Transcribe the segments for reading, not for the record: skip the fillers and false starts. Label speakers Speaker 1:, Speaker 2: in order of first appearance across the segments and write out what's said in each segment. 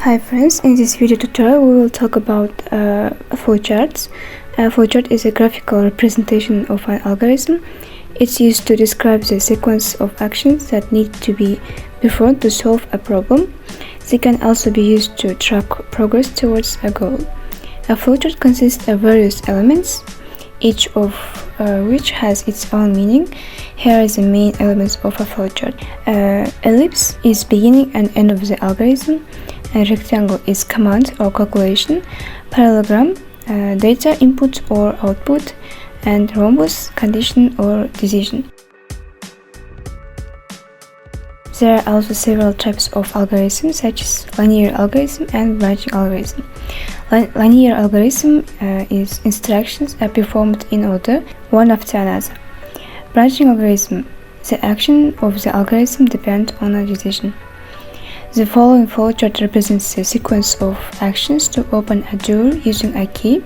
Speaker 1: Hi friends, in this video tutorial we will talk about flowcharts. A flowchart is a graphical representation of an algorithm. It's used to describe the sequence of actions that need to be performed to solve a problem. They can also be used to track progress towards a goal. A flowchart consists of various elements, each of which has its own meaning. Here is the main elements of a flowchart. Ellipse is beginning and end of the algorithm. A rectangle is command or calculation. Parallelogram, data input or output. And rhombus, condition or decision. There are also several types of algorithms such as linear algorithm and branching algorithm. Linear algorithm is instructions are performed in order, one after another. Branching algorithm, the action of the algorithm depends on a decision. The following flowchart represents a sequence of actions to open a door using a key.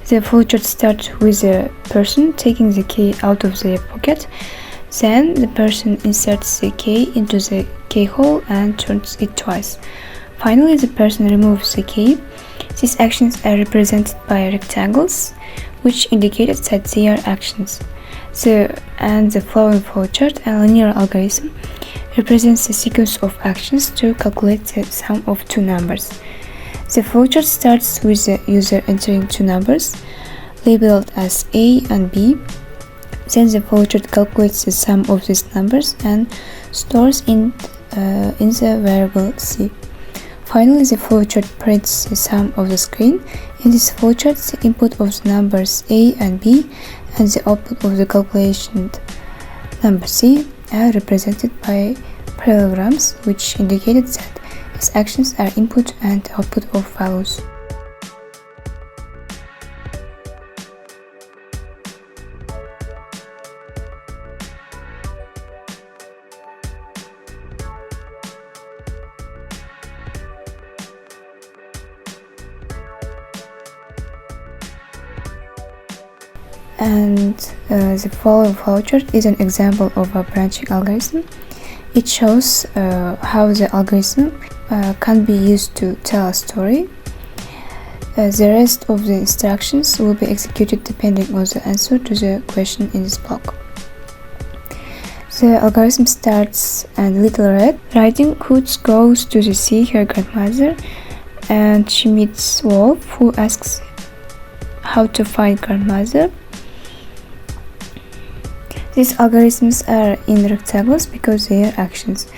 Speaker 1: The flowchart starts with the person taking the key out of their pocket. Then the person inserts the key into the keyhole and turns it twice. Finally, the person removes the key. These actions are represented by rectangles, which indicate that they are actions. The following flowchart, a linear algorithm, represents a sequence of actions to calculate the sum of two numbers. The flowchart starts with the user entering two numbers, labeled as A and B. Then the flowchart calculates the sum of these numbers and stores in the variable C. Finally, the flowchart prints the sum of the screen. In this flowchart, the input of the numbers A and B and the output of the calculation number C are represented by parallelograms, which indicated that its actions are input and output of values. And the following flowchart is an example of a branching algorithm. It shows how the algorithm can be used to tell a story. The rest of the instructions will be executed depending on the answer to the question in this block. The algorithm starts in Little Red Riding Hood goes to see her grandmother, and she meets Wolf, who asks how to find grandmother. These algorithms are in rectangles because they are actions.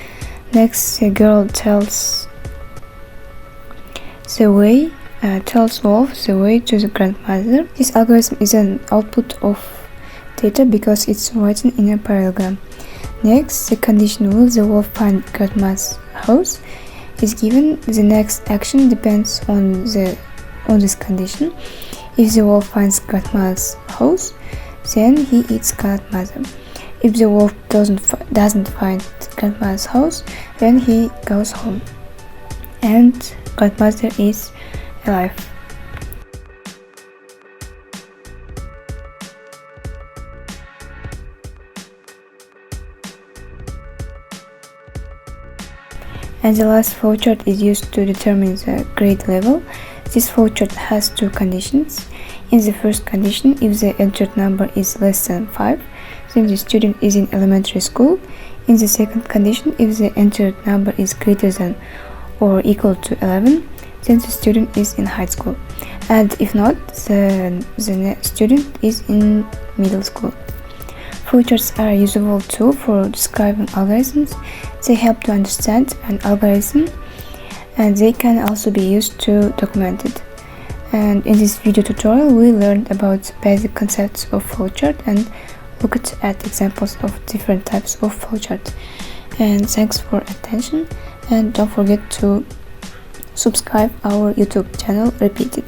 Speaker 1: Next, the girl tells Wolf the way to the grandmother. This algorithm is an output of data because it's written in a parallelogram. Next, the condition will the wolf find grandma's house is given. The next action depends on this condition. If the wolf finds grandma's house, then he eats grandmother. If the wolf doesn't find grandma's house, then he goes home, and grandmother is alive. And the last flowchart is used to determine the grade level. This flowchart has two conditions. In the first condition, if the entered number is less than 5, then the student is in elementary school. In the second condition, if the entered number is greater than or equal to 11, then the student is in high school. And if not, the student is in middle school. Flowcharts are a useful tool for describing algorithms. They help to understand an algorithm, and they can also be used to document it. And in this video tutorial, we learned about basic concepts of flowchart and looked at examples of different types of flowchart. And thanks for attention, and don't forget to subscribe our YouTube channel. Repeat it.